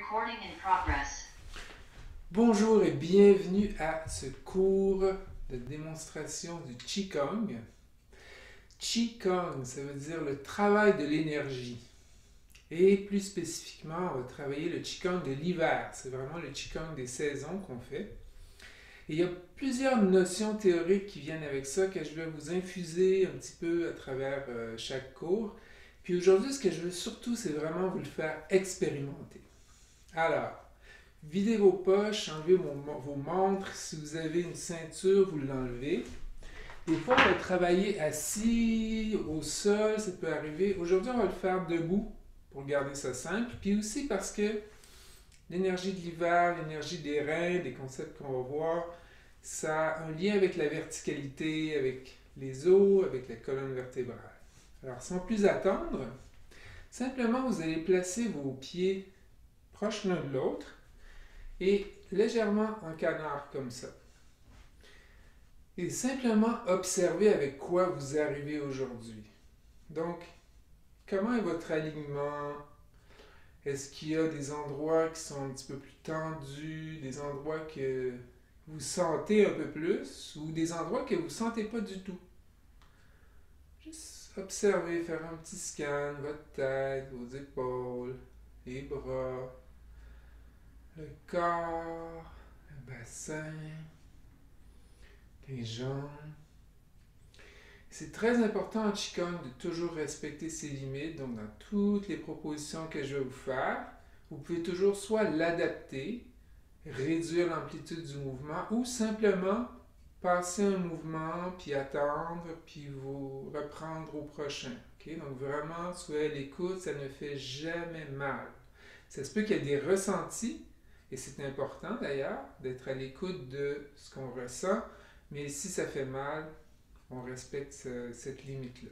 Recording in progress. Bonjour et bienvenue à ce cours de démonstration du Qigong. Qigong, ça veut dire le travail de l'énergie. Et plus spécifiquement, on va travailler le Qigong de l'hiver. C'est vraiment le Qigong des saisons qu'on fait. Et il y a plusieurs notions théoriques qui viennent avec ça que je vais vous infuser un petit peu à travers chaque cours. Puis aujourd'hui, ce que je veux surtout, c'est vraiment vous le faire expérimenter. Alors, videz vos poches, enlevez vos montres. Si vous avez une ceinture, vous l'enlevez. Des fois, on va travailler assis, au sol, ça peut arriver. Aujourd'hui, on va le faire debout pour garder ça simple. Puis aussi parce que l'énergie de l'hiver, l'énergie des reins, des concepts qu'on va voir, ça a un lien avec la verticalité, avec les os, avec la colonne vertébrale. Alors, sans plus attendre, simplement vous allez placer vos pieds proches l'un de l'autre et légèrement en canard comme ça. Et simplement observer avec quoi vous arrivez aujourd'hui. Donc, comment est votre alignement? Est-ce qu'il y a des endroits qui sont un petit peu plus tendus, des endroits que vous sentez un peu plus ou des endroits que vous ne sentez pas du tout? Juste observer, faire un petit scan, votre tête, vos épaules, les bras, le corps, le bassin, les jambes. C'est très important en Qigong de toujours respecter ses limites. Donc, dans toutes les propositions que je vais vous faire, vous pouvez toujours soit l'adapter, réduire l'amplitude du mouvement ou simplement passer un mouvement, puis attendre, puis vous reprendre au prochain. Okay? Donc, vraiment, soyez à l'écoute, ça ne fait jamais mal. Ça se peut qu'il y ait des ressentis, et c'est important d'ailleurs d'être à l'écoute de ce qu'on ressent, mais si ça fait mal, on respecte cette limite-là.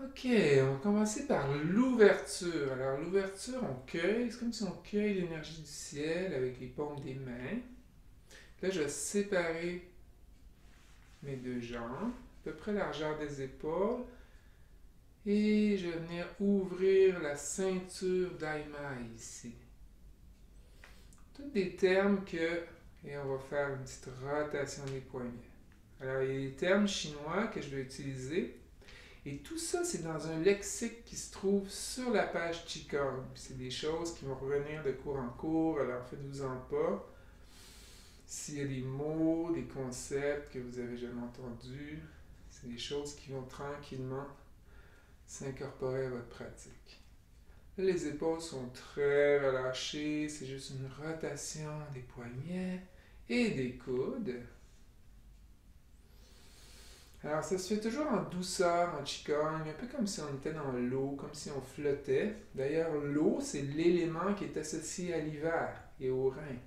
Ok, on va commencer par l'ouverture. Alors l'ouverture, on cueille, c'est comme si on cueille l'énergie du ciel avec les paumes des mains. Là, je vais séparer mes deux jambes, à peu près la largeur des épaules, et je vais venir ouvrir la ceinture d'Aïma ici. Tous des termes et on va faire une petite rotation des poignets. Alors, il y a des termes chinois que je vais utiliser. Et tout ça, c'est dans un lexique qui se trouve sur la page Qigong. C'est des choses qui vont revenir de cours en cours, alors faites-vous-en pas. S'il y a des mots, des concepts que vous avez jamais entendus, c'est des choses qui vont tranquillement s'incorporer à votre pratique. Là, les épaules sont très relâchées, c'est juste une rotation des poignets et des coudes. Alors, ça se fait toujours en douceur, en Qigong, un peu comme si on était dans l'eau, comme si on flottait. D'ailleurs, l'eau, c'est l'élément qui est associé à l'hiver et aux reins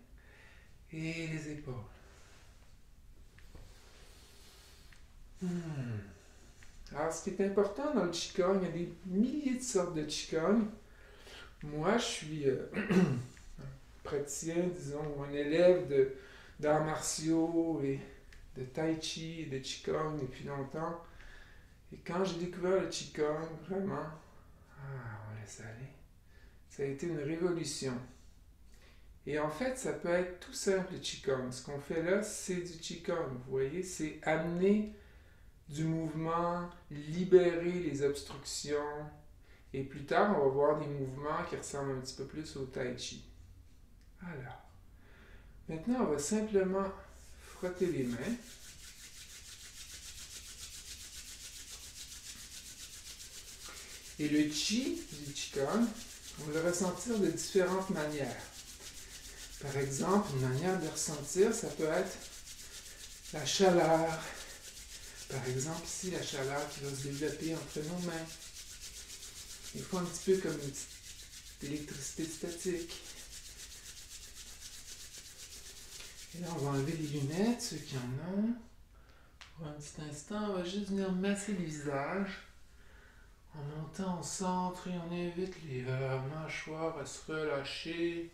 et les épaules. Alors, ce qui est important dans le Qigong, il y a des milliers de sortes de Qigong. Moi, je suis praticien, disons, ou un élève d'arts martiaux et de Tai Chi et de Qigong depuis longtemps. Et quand j'ai découvert le Qigong, vraiment, on laisse aller, ça a été une révolution. Et en fait, ça peut être tout simple le Qigong. Ce qu'on fait là, c'est du Qigong. Vous voyez, c'est amener du mouvement, libérer les obstructions. Et plus tard, on va voir des mouvements qui ressemblent un petit peu plus au Tai Chi. Alors, maintenant, on va simplement frotter les mains. Et le Qi du Qigong, on va le ressentir de différentes manières. Par exemple, une manière de ressentir, ça peut être la chaleur. Par exemple, ici, la chaleur qui va se développer entre nos mains. Des fois, un petit peu comme une petite électricité statique. Et là, on va enlever les lunettes, ceux qui en ont. Pour un petit instant, on va juste venir masser le visage. En montant au centre et on invite les mâchoires à se relâcher.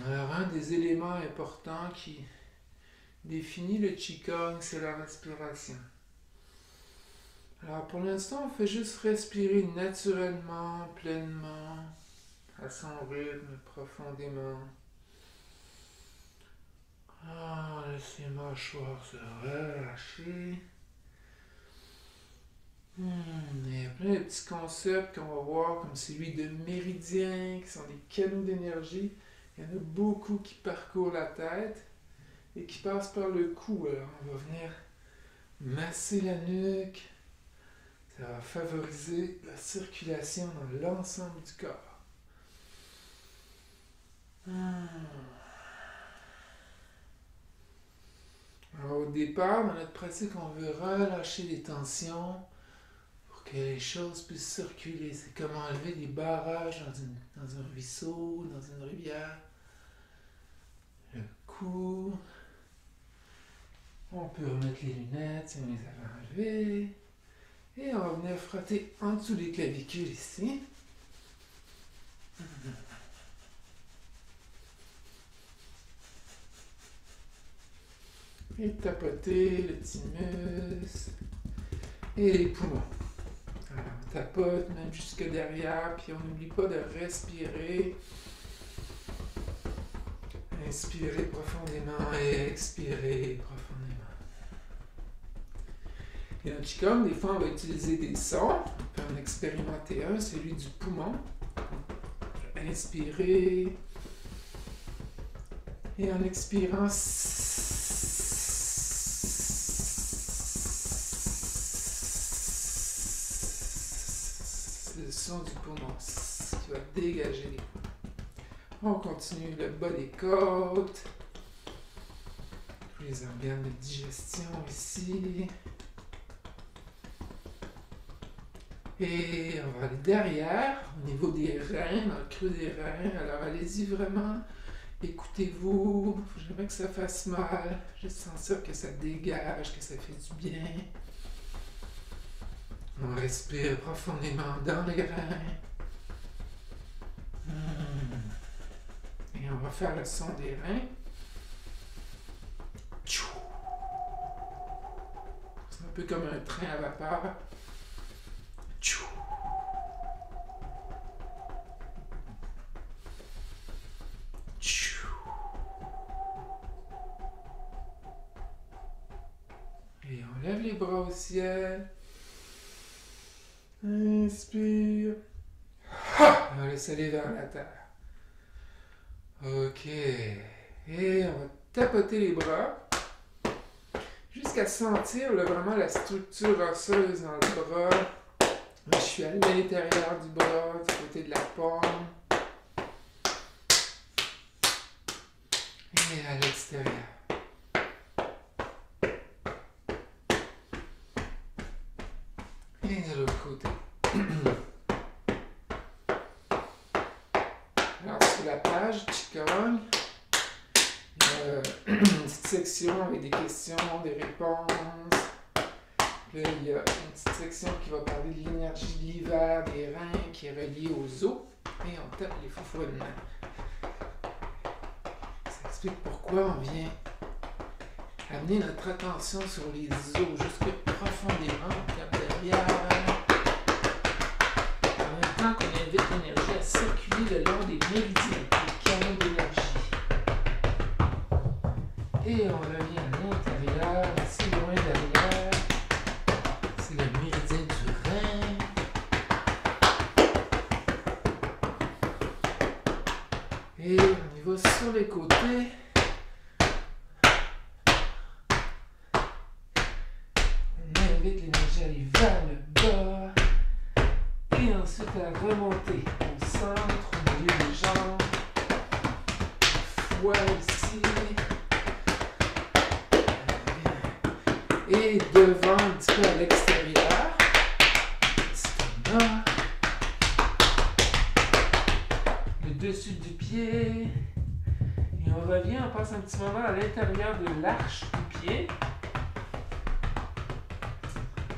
Alors, un des éléments importants qui définit le Qigong, c'est la respiration. Alors pour l'instant, on fait juste respirer naturellement, pleinement, à son rythme, profondément. Ah, laissez les mâchoires se relâcher. Il y a plein de petits concepts qu'on va voir, comme celui de méridiens, qui sont des canaux d'énergie. Il y en a beaucoup qui parcourent la tête et qui passent par le cou. Alors, on va venir masser la nuque. Ça va favoriser la circulation dans l'ensemble du corps. Alors, au départ, dans notre pratique, on veut relâcher les tensions pour que les choses puissent circuler. C'est comme enlever des barrages dans un ruisseau, dans une rivière. Le cou. On peut remettre les lunettes si on les avait enlevées. Et on va venir frotter en dessous des clavicules ici. Et tapoter le thymus et les poumons. Alors, on tapote même jusque derrière, puis on n'oublie pas de respirer. Inspirez profondément et expirez profondément. Et dans Qigong, des fois, on va utiliser des sons. On peut en expérimenter un, celui du poumon. Inspirez. Et en expirant, le son du poumon qui va dégager les poumons. On continue le bas des côtes. Tous les organes de digestion ici. Et on va aller derrière, au niveau des reins, dans le creux des reins. Alors allez-y vraiment. Écoutez-vous. Il ne faut jamais que ça fasse mal. Juste sentir que ça dégage, que ça fait du bien. On respire profondément dans les reins. Et on va faire le son des reins. C'est un peu comme un train à vapeur. Et on lève les bras au ciel. Inspire. On va laisser aller vers la terre. Ok. Et on va tapoter les bras jusqu'à sentir vraiment la structure osseuse dans le bras. Moi, je suis à l'intérieur du bras, du côté de la paume. Et à l'extérieur. Et de l'autre côté. Alors, sur la page Qigong, une petite section avec des questions, des réponses. Là, il y a une petite section qui va parler de l'énergie de l'hiver, des reins, qui est reliée aux os. Et on tape les foufounements. Ça explique pourquoi on vient amener notre attention sur les os jusque profondément. On tape derrière. En même temps qu'on invite l'énergie à circuler le long des méridiens, des canaux d'énergie. Et on revient à l'intérieur, assez loin derrière. C'est le méridien du rein. Et on y va sur les côtés. On invite l'énergie à aller vers le bas. Et ensuite à remonter au centre, au milieu des jambes. Foie ici. Et devant, un petit peu à l'extérieur. Estomac. Le dessus du pied. Et on revient, on passe un petit moment à l'intérieur de l'arche du pied.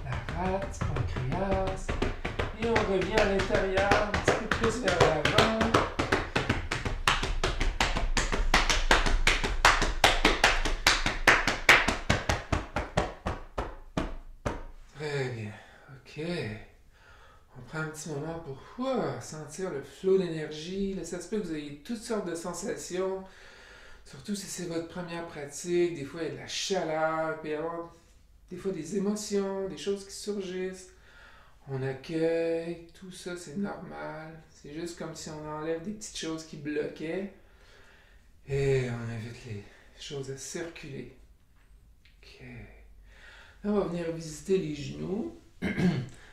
La rate, pancréas. Et on revient à l'intérieur, un petit peu plus vers l'avant. Très bien. On prend un petit moment pour sentir le flot d'énergie. Là, ça se peut que vous ayez toutes sortes de sensations, surtout si c'est votre première pratique. Des fois, il y a de la chaleur, il peut y avoir des fois des émotions, des choses qui surgissent. On accueille, tout ça, c'est normal. C'est juste comme si on enlève des petites choses qui bloquaient et on invite les choses à circuler. OK. Là, on va venir visiter les genoux.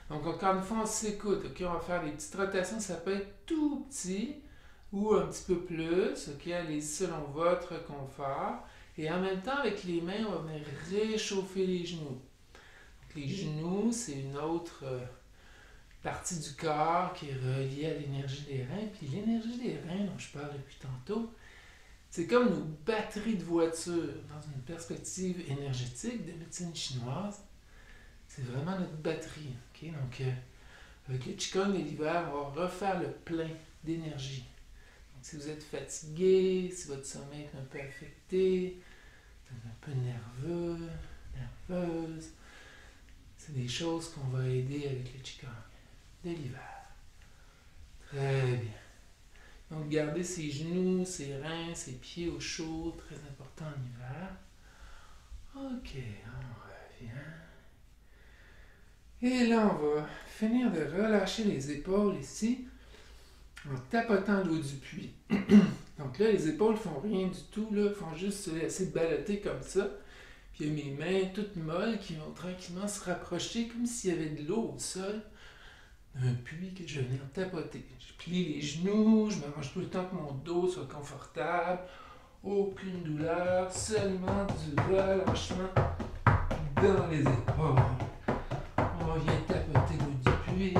Donc, encore une fois, on s'écoute. OK, on va faire des petites rotations. Ça peut être tout petit ou un petit peu plus. OK, allez-y selon votre confort. Et en même temps, avec les mains, on va venir réchauffer les genoux. Donc, les genoux, c'est une autre partie du corps qui est reliée à l'énergie des reins. Puis l'énergie des reins dont je parle depuis tantôt, c'est comme nos batteries de voiture dans une perspective énergétique de médecine chinoise. C'est vraiment notre batterie. Okay? Donc, avec le Qigong de l'hiver, on va refaire le plein d'énergie. Donc, si vous êtes fatigué, si votre sommeil est un peu affecté, un peu nerveux, nerveuse, c'est des choses qu'on va aider avec le Qigong de l'hiver. Très bien. Donc, gardez ses genoux, ses reins, ses pieds au chaud, très important en hiver. OK, on revient. Et là, on va finir de relâcher les épaules ici en tapotant l'eau du puits. Donc là, les épaules font rien du tout, là, font juste se laisser ballotter comme ça. Puis il y a mes mains toutes molles qui vont tranquillement se rapprocher comme s'il y avait de l'eau au sol d'un puits que je vais venir tapoter. Je plie les genoux, je m'arrange tout le temps que mon dos soit confortable, aucune douleur, seulement du relâchement dans les épaules. On vient tapoter l'eau du puits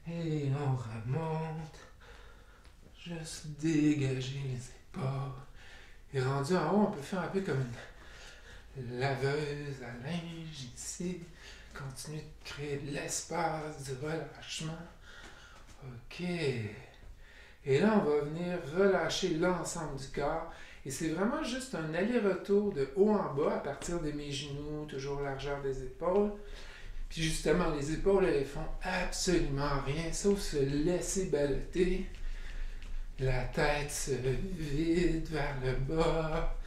et on remonte. Juste dégager les épaules. Et rendu en haut, on peut faire un peu comme une laveuse à linge ici. Continuer de créer de l'espace, du relâchement. OK. Et là, on va venir relâcher l'ensemble du corps. Et c'est vraiment juste un aller-retour de haut en bas à partir de mes genoux, toujours largeur des épaules. Puis justement, les épaules, elles font absolument rien, sauf se laisser ballotter. La tête se vide vers le bas.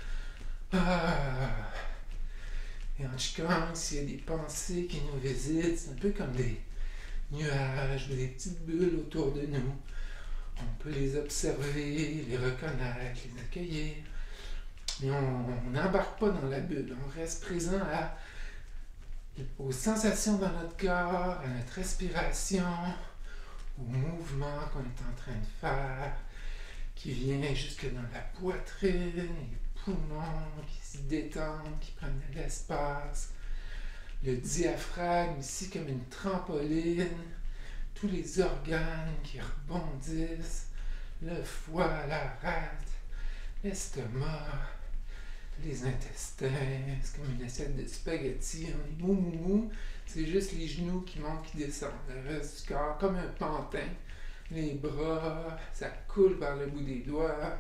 Et en Qigong, s'il y a des pensées qui nous visitent, c'est un peu comme des nuages ou des petites bulles autour de nous. On peut les observer, les reconnaître, les accueillir. Mais on n'embarque pas dans la bulle. On reste présent aux sensations dans notre corps, à notre respiration, au mouvement qu'on est en train de faire, qui vient jusque dans la poitrine, les poumons qui se détendent, qui prennent de l'espace, le diaphragme ici comme une trampoline, tous les organes qui rebondissent, le foie, la rate, l'estomac, les intestins, c'est comme une assiette de spaghettis, on est mou mou mou, c'est juste les genoux qui montent, qui descendent, le reste du corps comme un pantin, les bras, ça coule par le bout des doigts,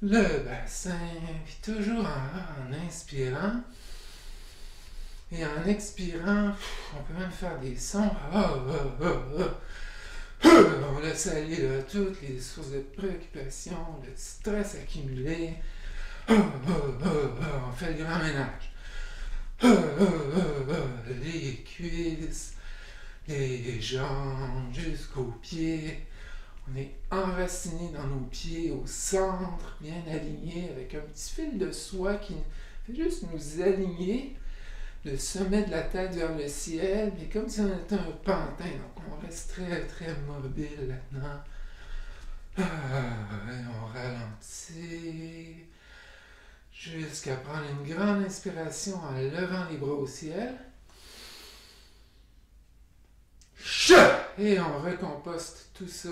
le bassin, puis toujours en inspirant. Et en expirant, on peut même faire des sons. On laisse aller là, toutes les sources de préoccupation, le stress accumulé. On fait le grand ménage. Les cuisses, les jambes jusqu'aux pieds. On est enraciné dans nos pieds au centre, bien aligné, avec un petit fil de soie qui fait juste nous aligner le sommet de la tête vers le ciel, mais comme si on était un pantin, donc on reste très très mobile là-dedans. On ralentit jusqu'à prendre une grande inspiration en levant les bras au ciel. Et on recomposte tout ça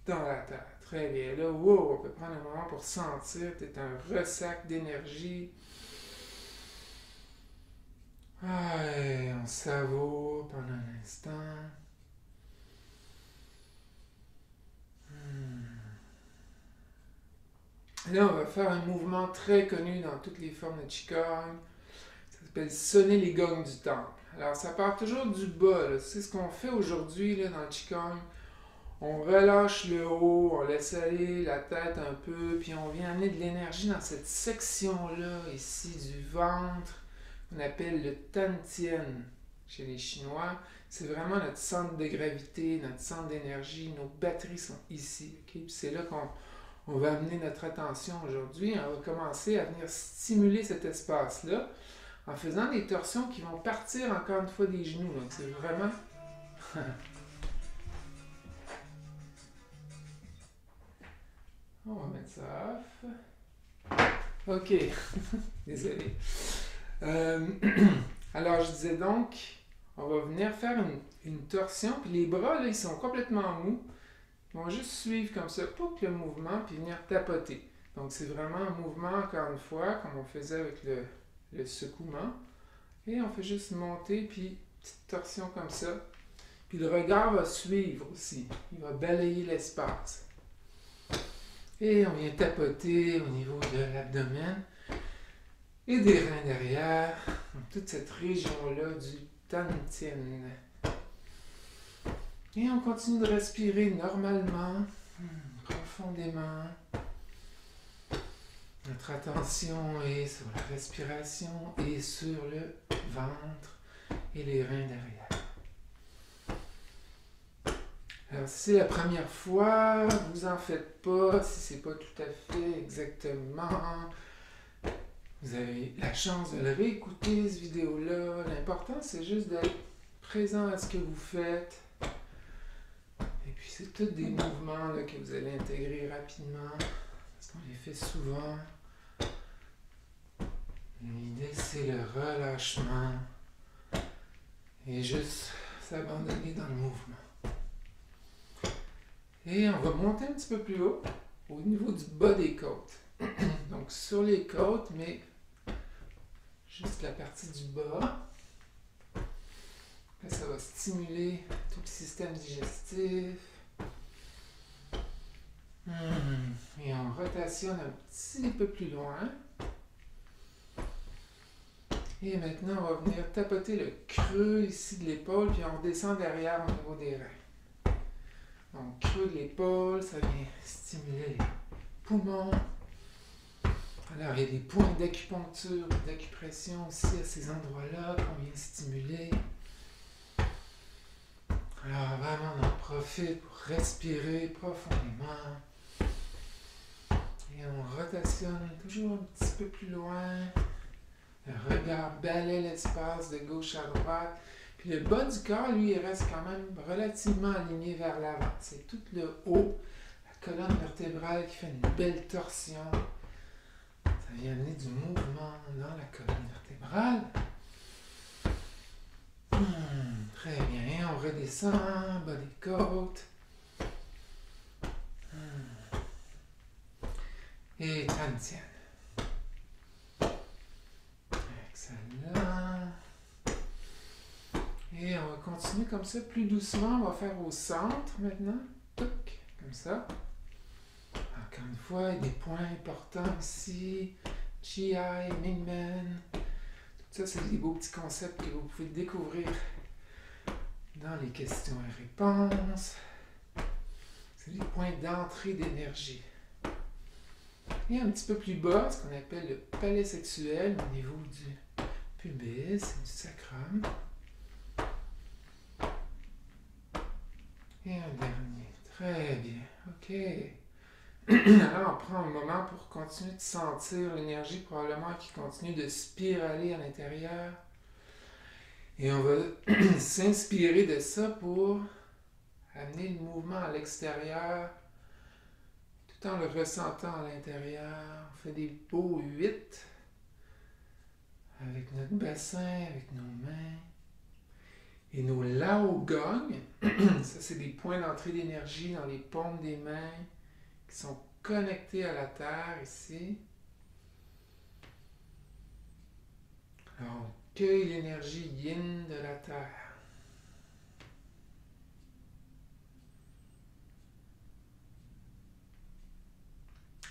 dans la terre. Très bien. Là, wow, on peut prendre un moment pour sentir peut-être un ressac d'énergie. Et on savoure pendant un instant. Et là, on va faire un mouvement très connu dans toutes les formes de Qigong. Ça Ça s'appelle sonner les gongs du temple. Alors, ça part toujours du bas, là. C'est ce qu'on fait aujourd'hui là, dans le Qigong. On relâche le haut, on laisse aller la tête un peu, puis on vient amener de l'énergie dans cette section-là, ici, du ventre, qu'on appelle le Tantien chez les Chinois. C'est vraiment notre centre de gravité, notre centre d'énergie, nos batteries sont ici. Okay? Puis c'est là qu'on va amener notre attention aujourd'hui. On va commencer à venir stimuler cet espace-là en faisant des torsions qui vont partir encore une fois des genoux. Donc c'est vraiment... On va mettre ça off. Ok, désolé. Alors, je disais donc, on va venir faire une torsion, puis les bras, là, ils sont complètement mous. Ils vont juste suivre comme ça, pour le mouvement, puis venir tapoter. Donc, c'est vraiment un mouvement, encore une fois, comme on faisait avec le secouement. Et on fait juste monter, puis petite torsion comme ça. Puis le regard va suivre aussi. Il va balayer l'espace. Et on vient tapoter au niveau de l'abdomen et des reins derrière, donc toute cette région-là du Tantien. Et on continue de respirer normalement, profondément. Notre attention est sur la respiration et sur le ventre et les reins derrière. Alors, si c'est la première fois, vous en faites pas, si c'est pas tout à fait exactement. Vous avez la chance de le réécouter, cette vidéo-là. L'important, c'est juste d'être présent à ce que vous faites. Et puis, c'est tous des mouvements là, que vous allez intégrer rapidement, parce qu'on les fait souvent. L'idée, c'est le relâchement et juste s'abandonner dans le mouvement. Et on va monter un petit peu plus haut, au niveau du bas des côtes. Donc sur les côtes, mais juste la partie du bas. Là, ça va stimuler tout le système digestif. Et on rotationne un petit peu plus loin. Et maintenant, on va venir tapoter le creux ici de l'épaule, puis on descend derrière au niveau des reins. Donc, creux de l'épaule, ça vient stimuler les poumons. Alors, il y a des points d'acupuncture, d'acupression aussi à ces endroits-là qu'on vient stimuler. Alors, vraiment, on en profite pour respirer profondément. Et on rotationne toujours un petit peu plus loin. Le regard balaie l'espace de gauche à droite. Puis le bas du corps, lui, il reste quand même relativement aligné vers l'avant. C'est tout le haut, la colonne vertébrale qui fait une belle torsion. Ça vient amener du mouvement dans la colonne vertébrale. Très bien. Et on redescend, bas des côtes. Et Tantien. Excellent. Et on va continuer comme ça, plus doucement. On va faire au centre maintenant. Touc, comme ça. Encore une fois, il y a des points importants ici. GI, Mingmen. Tout ça, c'est des beaux petits concepts que vous pouvez découvrir dans les questions et réponses. C'est des points d'entrée d'énergie. Et un petit peu plus bas, ce qu'on appelle le palais sexuel au niveau du pubis et du sacrum. Et un dernier. Très bien. OK. Alors, on prend un moment pour continuer de sentir l'énergie probablement qui continue de spiraler à l'intérieur. Et on va s'inspirer de ça pour amener le mouvement à l'extérieur tout en le ressentant à l'intérieur. On fait des beaux 8 avec notre bassin, avec nos mains. Et nos Lao Gong, ça c'est des points d'entrée d'énergie dans les paumes des mains qui sont connectés à la terre ici. Alors on cueille l'énergie yin de la terre.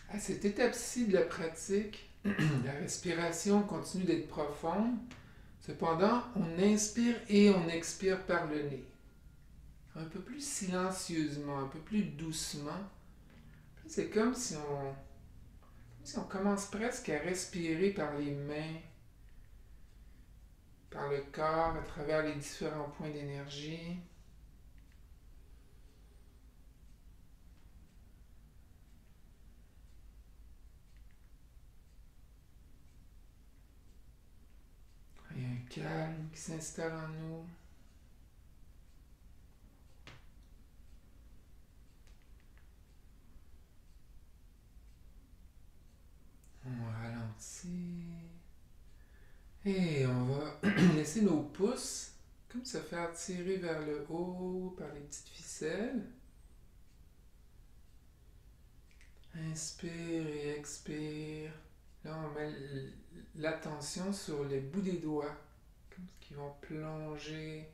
À cette étape-ci de la pratique, la respiration continue d'être profonde. Cependant, on inspire et on expire par le nez. Un peu plus silencieusement, un peu plus doucement. C'est comme si on commence presque à respirer par les mains, par le corps, à travers les différents points d'énergie. Il y a un calme qui s'installe en nous. On ralentit. Et on va laisser nos pouces comme se faire tirer vers le haut par les petites ficelles. Inspire et expire. Là, on met l'attention sur les bouts des doigts, comme qui vont plonger.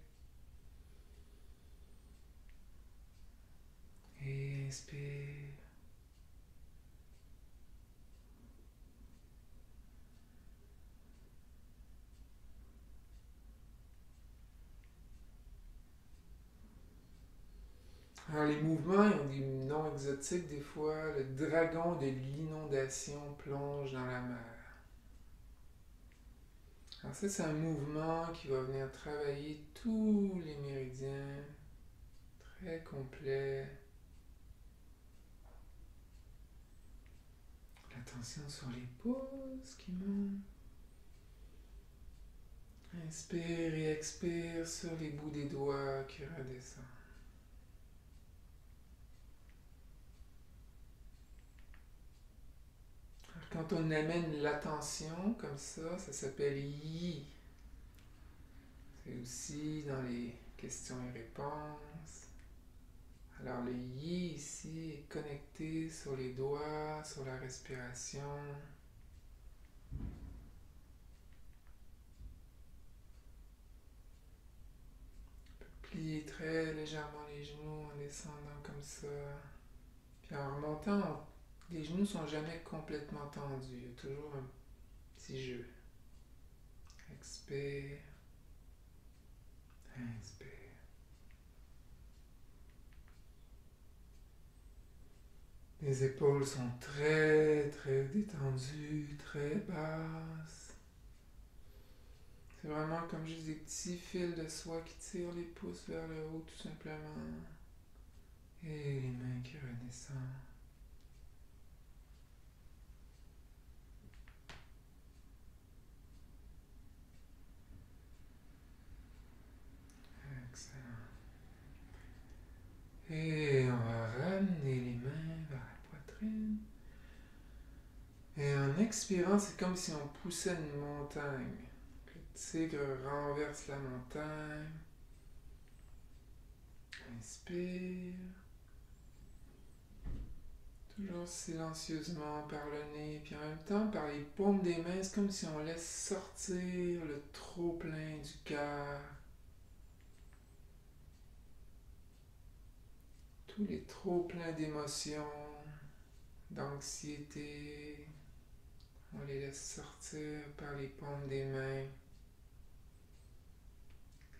Et inspire. Alors, les mouvements, ils ont des noms exotiques des fois. Le dragon de l'inondation plonge dans la mer. Alors ça, c'est un mouvement qui va venir travailler tous les méridiens, très complet. L'attention sur les pouces qui montent. Inspire et expire sur les bouts des doigts qui redescendent. Alors, quand on amène l'attention comme ça s'appelle Yi. C'est aussi dans les questions et réponses. Alors le Yi ici est connecté sur les doigts, sur la respiration. Plier très légèrement les genoux en descendant comme ça. Puis en remontant, les genoux ne sont jamais complètement tendus. Il y a toujours un petit jeu. Expire. Inspire. Les épaules sont très très détendues, très basses. C'est vraiment comme juste des petits fils de soie qui tirent les pouces vers le haut tout simplement. Et les mains qui redescendent. Excellent. Et on va ramener les mains vers la poitrine. Et en expirant, c'est comme si on poussait une montagne. Le tigre renverse la montagne. Inspire. Toujours silencieusement par le nez, puis en même temps par les paumes des mains, c'est comme si on laisse sortir le trop-plein du cœur. Tous les trop-pleins d'émotions, d'anxiété, on les laisse sortir par les paumes des mains.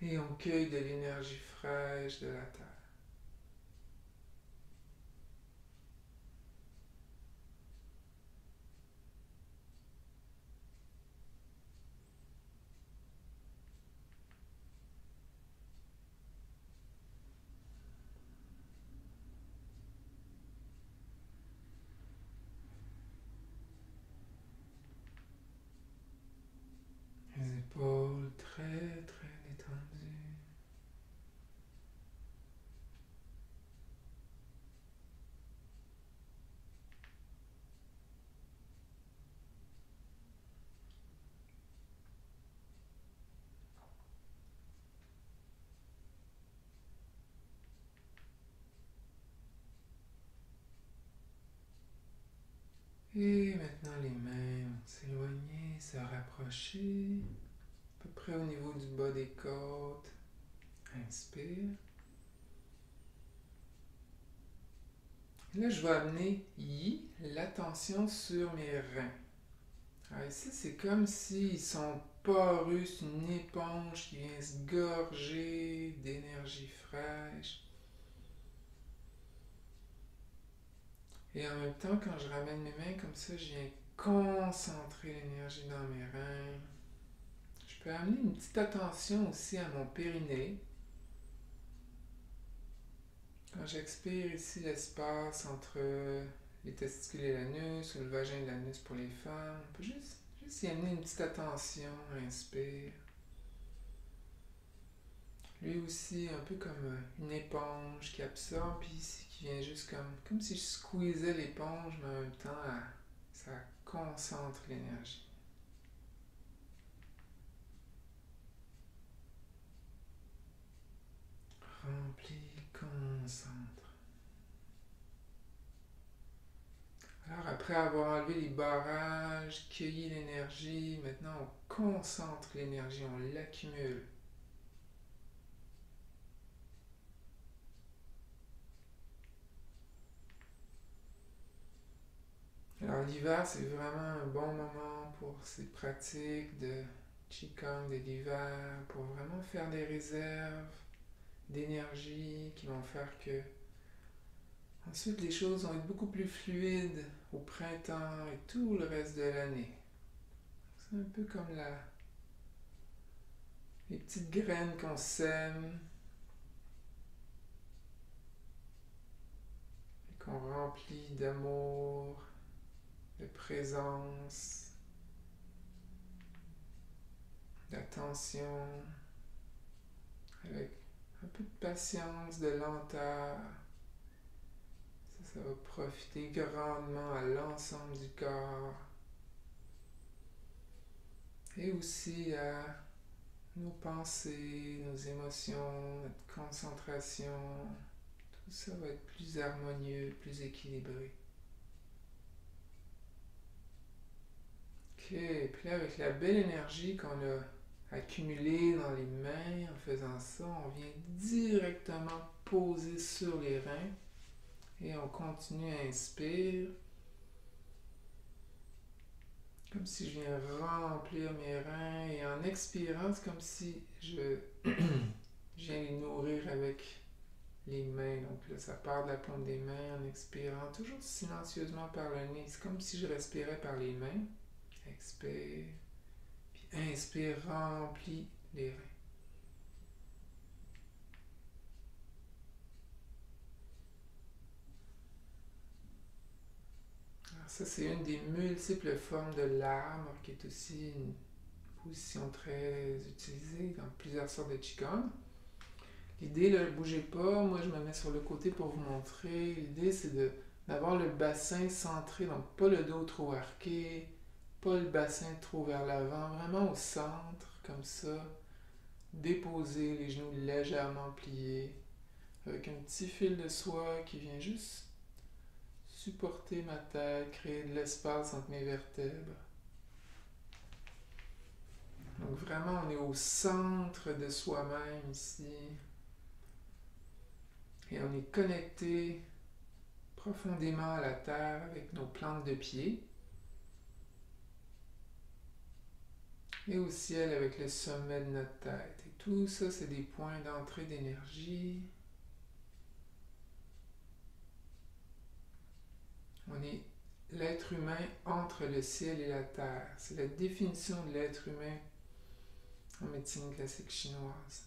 Et on cueille de l'énergie fraîche de la terre. Les épaules très très détendues. Et maintenant les mains vont s'éloigner, se rapprocher, à peu près au niveau du bas des côtes. Inspire. Et là, je vais amener l'attention sur mes reins. Alors ici, c'est comme s'ils sont poreux, c'est une éponge qui vient se gorger d'énergie fraîche. Et en même temps, quand je ramène mes mains comme ça, je viens concentrer l'énergie dans mes reins. Je peux amener une petite attention aussi à mon périnée. Quand j'expire ici, l'espace entre les testicules et l'anus, ou le vagin et l'anus pour les femmes, on peut juste y amener une petite attention, inspire. Lui aussi, un peu comme une éponge qui absorbe, puis ici qui vient juste comme si je squeezais l'éponge, mais en même temps, ça concentre l'énergie. Remplis, concentre. Alors après avoir enlevé les barrages, cueilli l'énergie, maintenant on concentre l'énergie, on l'accumule. Alors l'hiver, c'est vraiment un bon moment pour ces pratiques de Qigong de l'hiver, pour vraiment faire des réserves d'énergie qui vont faire que ensuite les choses vont être beaucoup plus fluides au printemps et tout le reste de l'année. C'est un peu comme les petites graines qu'on sème et qu'on remplit d'amour, de présence, d'attention, avec un peu de patience, de lenteur. Ça va profiter grandement à l'ensemble du corps et aussi à nos pensées, nos émotions, notre concentration. Tout ça va être plus harmonieux, plus équilibré. Ok, puis là avec la belle énergie qu'on a accumulée dans les mains en faisant ça, on vient directement poser sur les reins et on continue à inspirer. Comme si je viens remplir mes reins et en expirant, c'est comme si je viens les nourrir avec les mains. Donc là, ça part de la paume des mains en expirant, toujours silencieusement par le nez. C'est comme si je respirais par les mains. Expire, puis inspire, remplis les reins. Alors ça, c'est une des multiples formes de l'arbre qui est aussi une position très utilisée dans plusieurs sortes de Qigong. L'idée, là, ne bougez pas, moi je me mets sur le côté pour vous montrer. L'idée, c'est d'avoir le bassin centré, donc pas le dos trop arqué, pas le bassin trop vers l'avant, vraiment au centre, comme ça. Déposer les genoux légèrement pliés, avec un petit fil de soie qui vient juste supporter ma tête, créer de l'espace entre mes vertèbres. Donc vraiment, on est au centre de soi-même ici. Et on est connecté profondément à la terre avec nos plantes de pied. Et au ciel avec le sommet de notre tête. Et tout ça, c'est des points d'entrée d'énergie. On est l'être humain entre le ciel et la terre. C'est la définition de l'être humain en médecine classique chinoise.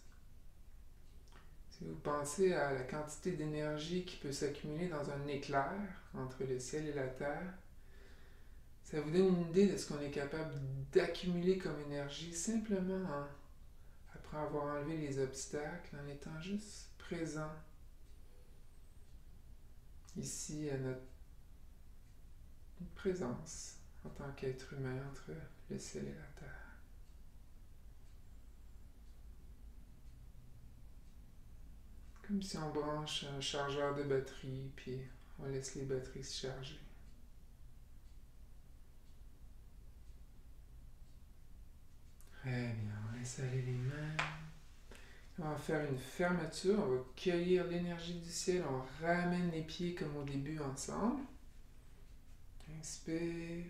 Si vous pensez à la quantité d'énergie qui peut s'accumuler dans un éclair entre le ciel et la terre, ça vous donne une idée de ce qu'on est capable d'accumuler comme énergie simplement après avoir enlevé les obstacles, en étant juste présent ici à notre présence en tant qu'être humain entre le ciel et la terre. Comme si on branche un chargeur de batterie, puis on laisse les batteries se charger. Très bien, on laisse aller les mains. On va faire une fermeture, on va cueillir l'énergie du ciel, on ramène les pieds comme au début ensemble. Inspire.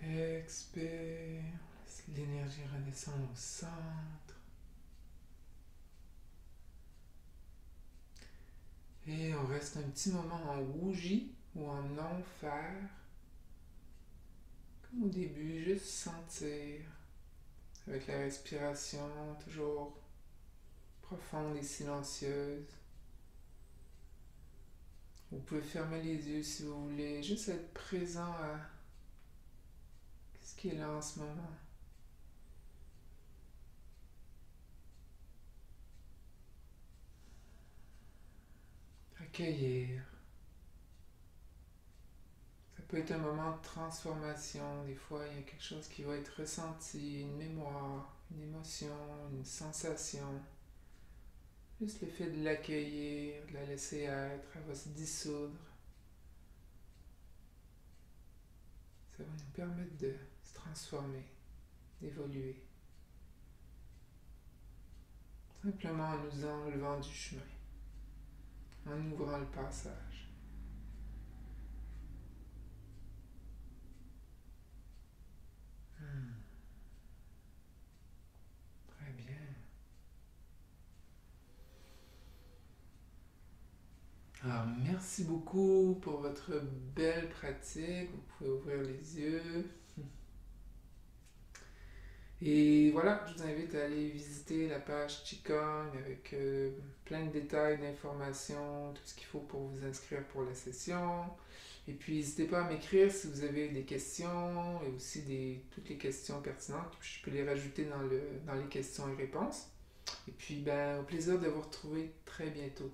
Expire. Laisse l'énergie redescendre au centre. Et on reste un petit moment en Wuji ou en non-faire. Comme au début, juste sentir avec la respiration toujours profonde et silencieuse. Vous pouvez fermer les yeux si vous voulez, juste être présent à ce qui est là en ce moment. Accueillir. Ça peut être un moment de transformation. Des fois, il y a quelque chose qui va être ressenti, une mémoire, une émotion, une sensation. Juste le fait de l'accueillir, de la laisser être, elle va se dissoudre. Ça va nous permettre de se transformer, d'évoluer. Simplement en nous enlevant du chemin, en ouvrant le passage. Très bien. Alors, merci beaucoup pour votre belle pratique. Vous pouvez ouvrir les yeux. Et voilà, je vous invite à aller visiter la page Qigong avec plein de détails, d'informations, tout ce qu'il faut pour vous inscrire pour la session. Et puis, n'hésitez pas à m'écrire si vous avez des questions et aussi toutes les questions pertinentes. Je peux les rajouter dans les questions et réponses. Et puis, ben, au plaisir de vous retrouver très bientôt.